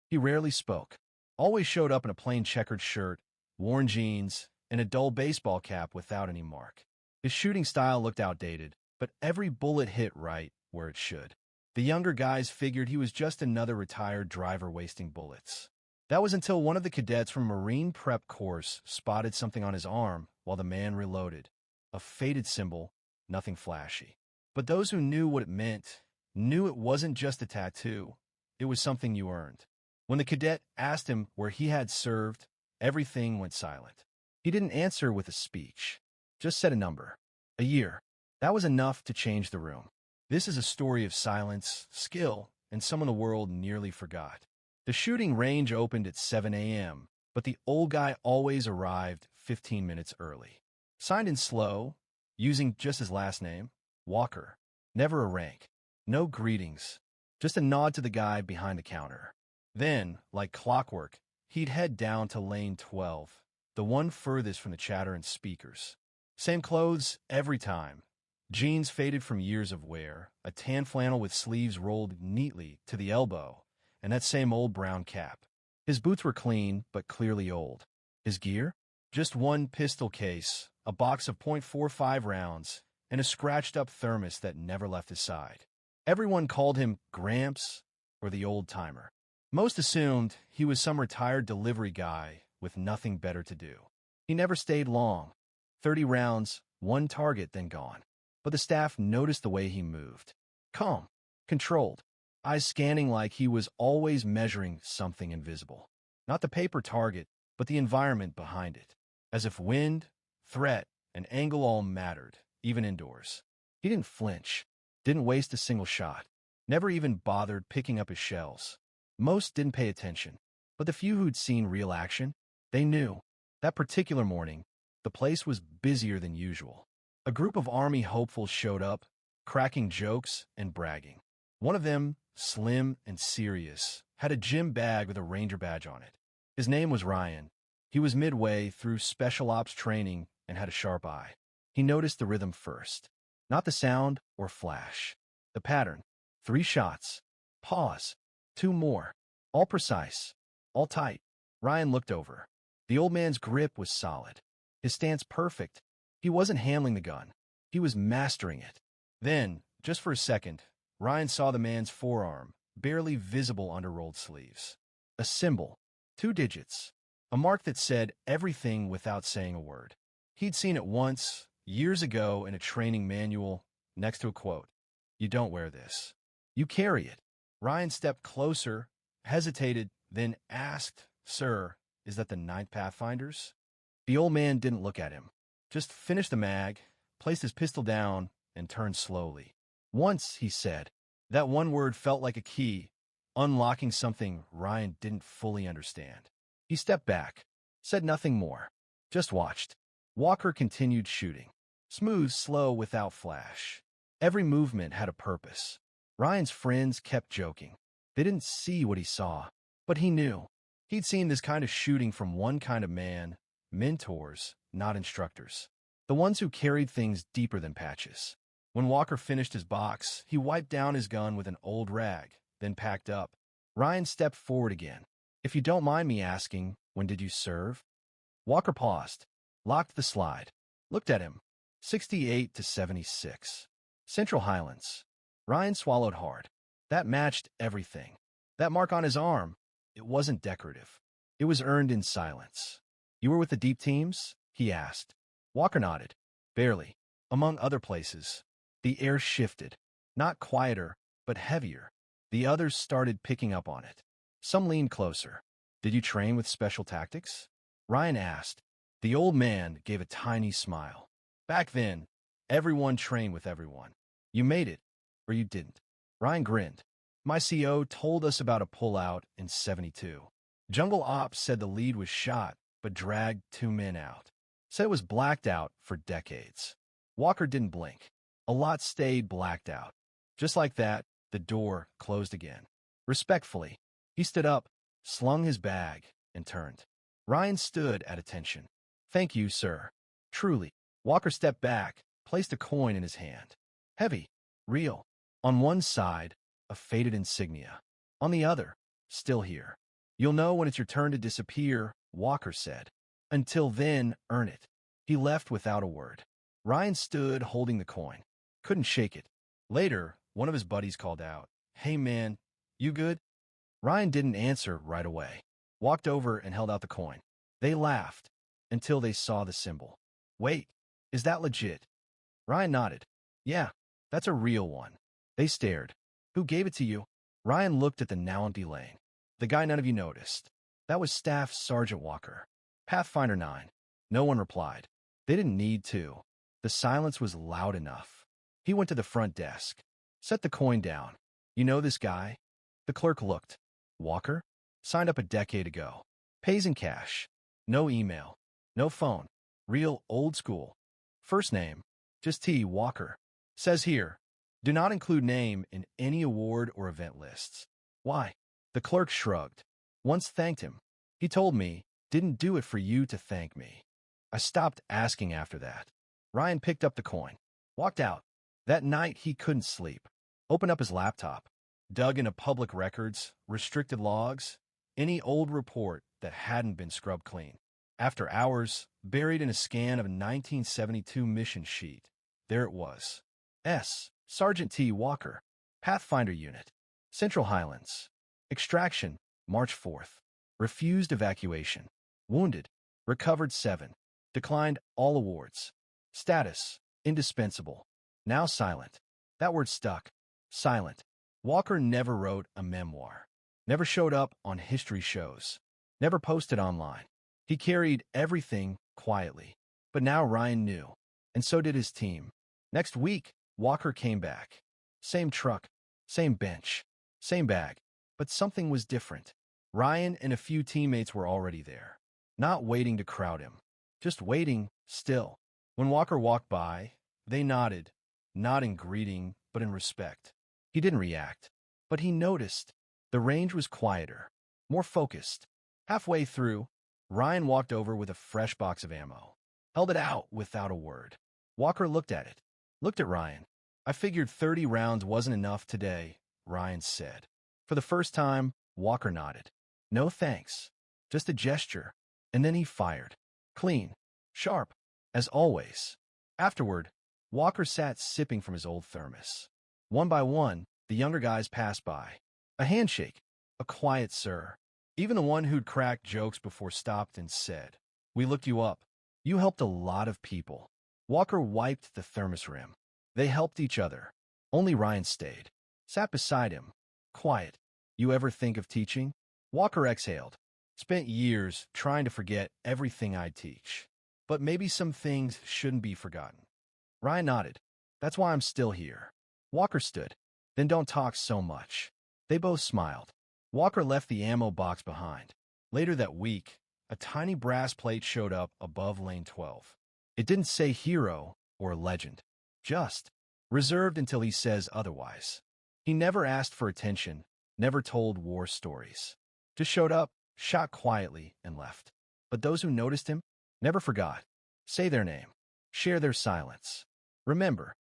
He rarely spoke, always showed up in a plain checkered shirt, worn jeans, and a dull baseball cap without any mark. His shooting style looked outdated, but every bullet hit right where it should. The younger guys figured he was just another retired driver wasting bullets. That was until one of the cadets from Marine Prep course spotted something on his arm while the man reloaded. A faded symbol, nothing flashy. But those who knew what it meant knew it wasn't just a tattoo. It was something you earned. When the cadet asked him where he had served, everything went silent. He didn't answer with a speech, just said a number, a year. That was enough to change the room. This is a story of silence, skill, and someone the world nearly forgot. The shooting range opened at 7 a.m., but the old guy always arrived 15 minutes early. Signed in slow, using just his last name, Walker. Never a rank. No greetings. Just a nod to the guy behind the counter. Then, like clockwork, he'd head down to lane 12, the one furthest from the chatter and speakers. Same clothes every time. Jeans faded from years of wear, a tan flannel with sleeves rolled neatly to the elbow, and that same old brown cap. His boots were clean, but clearly old. His gear? Just one pistol case, a box of .45 rounds, and a scratched-up thermos that never left his side. Everyone called him Gramps or the old-timer. Most assumed he was some retired delivery guy with nothing better to do. He never stayed long. 30 rounds, one target, then gone. But the staff noticed the way he moved. Calm, controlled, eyes scanning like he was always measuring something invisible. Not the paper target, but the environment behind it. As if wind, threat, and angle all mattered, even indoors. He didn't flinch, didn't waste a single shot, never even bothered picking up his shells. Most didn't pay attention, but the few who'd seen real action, they knew. That particular morning, the place was busier than usual. A group of Army hopefuls showed up, cracking jokes and bragging. One of them, slim and serious, had a gym bag with a Ranger badge on it. His name was Ryan. He was midway through special ops training and had a sharp eye. He noticed the rhythm first. Not the sound or flash. The pattern. 3 shots. Pause. 2 more. All precise. All tight. Ryan looked over. The old man's grip was solid. His stance perfect. He wasn't handling the gun. He was mastering it. Then, just for a second, Ryan saw the man's forearm, barely visible under rolled sleeves. A symbol. 2 digits. A mark that said everything without saying a word. He'd seen it once, years ago, in a training manual, next to a quote. You don't wear this. You carry it. Ryan stepped closer, hesitated, then asked, Sir, is that the 9th Pathfinders? The old man didn't look at him. Just finished the mag, placed his pistol down, and turned slowly. Once, he said. That one word felt like a key, unlocking something Ryan didn't fully understand. He stepped back, said nothing more, just watched. Walker continued shooting. Smooth, slow, without flash. Every movement had a purpose. Ryan's friends kept joking. They didn't see what he saw, but he knew. He'd seen this kind of shooting from one kind of man, mentors, not instructors. The ones who carried things deeper than patches. When Walker finished his box, he wiped down his gun with an old rag, then packed up. Ryan stepped forward again. If you don't mind me asking, when did you serve? Walker paused, locked the slide, looked at him. 68 to 76. Central Highlands. Ryan swallowed hard. That matched everything. That mark on his arm, it wasn't decorative. It was earned in silence. You were with the deep teams? He asked. Walker nodded. Barely. Among other places. The air shifted. Not quieter, but heavier. The others started picking up on it. Some leaned closer. Did you train with special tactics? Ryan asked. The old man gave a tiny smile. Back then, everyone trained with everyone. You made it, or you didn't. Ryan grinned. My CO told us about a pullout in 72. Jungle Ops said the lead was shot, but dragged 2 men out. Said it was blacked out for decades. Walker didn't blink. A lot stayed blacked out. Just like that, the door closed again. Respectfully, he stood up, slung his bag, and turned. Ryan stood at attention. Thank you, sir. Truly. Walker stepped back, placed a coin in his hand. Heavy, real. On one side, a faded insignia. On the other, still here. You'll know when it's your turn to disappear, Walker said. Until then, earn it. He left without a word. Ryan stood holding the coin. Couldn't shake it. Later, one of his buddies called out, "Hey man, you good?" Ryan didn't answer right away. Walked over and held out the coin. They laughed until they saw the symbol. "Wait, is that legit?" Ryan nodded. "Yeah, that's a real one." They stared. "Who gave it to you?" Ryan looked at the now empty lane. "The guy none of you noticed. That was Staff Sergeant Walker. Pathfinder 9. No one replied. They didn't need to. The silence was loud enough. He went to the front desk. Set the coin down. "You know this guy?" The clerk looked. "Walker? Signed up a decade ago. Pays in cash. No email. No phone. Real old school. First name, just T. Walker. Says here, do not include name in any award or event lists." "Why?" The clerk shrugged. "Once thanked him. He told me, didn't do it for you to thank me. I stopped asking after that." Ryan picked up the coin. Walked out. That night he couldn't sleep. Opened up his laptop. Dug into public records, restricted logs, any old report that hadn't been scrubbed clean. After hours, buried in a scan of a 1972 mission sheet, there it was. Sergeant T. Walker, Pathfinder Unit, Central Highlands. Extraction, March 4th. Refused evacuation. Wounded. Recovered 7. Declined all awards. Status, indispensable. Now silent. That word stuck. Silent. Walker never wrote a memoir. Never showed up on history shows. Never posted online. He carried everything quietly. But now Ryan knew. And so did his team. Next week, Walker came back. Same truck, same bench, same bag. But something was different. Ryan and a few teammates were already there. Not waiting to crowd him. Just waiting, still. When Walker walked by, they nodded. Not in greeting, but in respect. He didn't react. But he noticed. The range was quieter. More focused. Halfway through, Ryan walked over with a fresh box of ammo. Held it out without a word. Walker looked at it. Looked at Ryan. "I figured 30 rounds wasn't enough today," Ryan said. For the first time, Walker nodded. "No thanks. Just a gesture." And then he fired. Clean. Sharp. As always. Afterward, Walker sat sipping from his old thermos. One by one, the younger guys passed by. A handshake. A quiet "sir." Even the one who'd cracked jokes before stopped and said, "We looked you up. You helped a lot of people." Walker wiped the thermos rim. They helped each other. Only Ryan stayed. Sat beside him. Quiet. "You ever think of teaching?" Walker exhaled. "Spent years trying to forget everything I teach. But maybe some things shouldn't be forgotten." Ryan nodded. "That's why I'm still here." Walker stood. "Then don't talk so much." They both smiled. Walker left the ammo box behind. Later that week, a tiny brass plate showed up above lane 12. It didn't say hero or legend. Just reserved until he says otherwise. He never asked for attention, never told war stories. Just showed up, shot quietly, and left. But those who noticed him never forgot. Say their name. Share their silence. Remember,